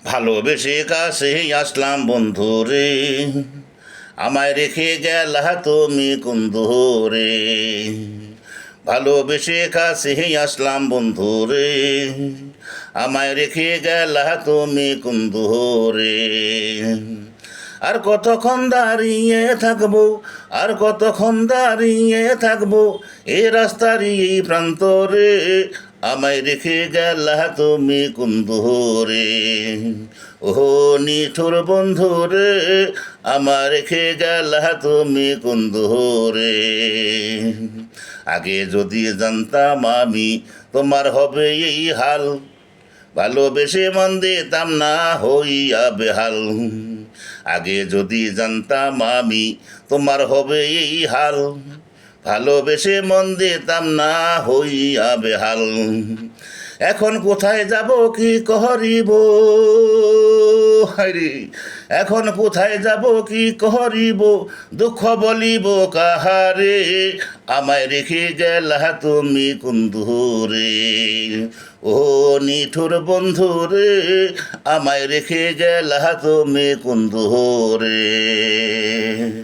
ভালোবেসে কাছে আসলাম বন্ধু রে, আমায় রেখে গেলা তুমি কুন্দরে। ভালোবেসে কাছে আসলাম বন্ধু রে, আমায় রেখে গেলা তুমি কুন্দরে। আর কতক্ষণ দাঁড়িয়ে থাকবো, আর কতক্ষণ দাঁড়িয়ে থাকবো এ রাস্তারই এই প্রান্তরে, আমায় রেখে গেলা তুমি কুন্দরে। ওহো নিঠুর বন্ধু রে, আমার রেখে গেলা তুমি কুন্দরে। আগে যদি জানতাম আমি তোমার হবে এই হাল, ভালোবেসে মন দিতাম না হইয়া বেহাল। আগে যদি জানতাম আমি তোমার হবে এই হাল, ভালোবেসে মন দিতাম না হইয়া বেহাল। এখন কোথায় যাব কি করিব, হায়রে এখন কোথায় যাব কি করিব, দুঃখ বলিব কাহারে, আমায় রেখে গেলা তুমি কুন্দরে। ও নিঠুর বন্ধু রে, আমায় রেখে গেলা তুমি কুন্দরে।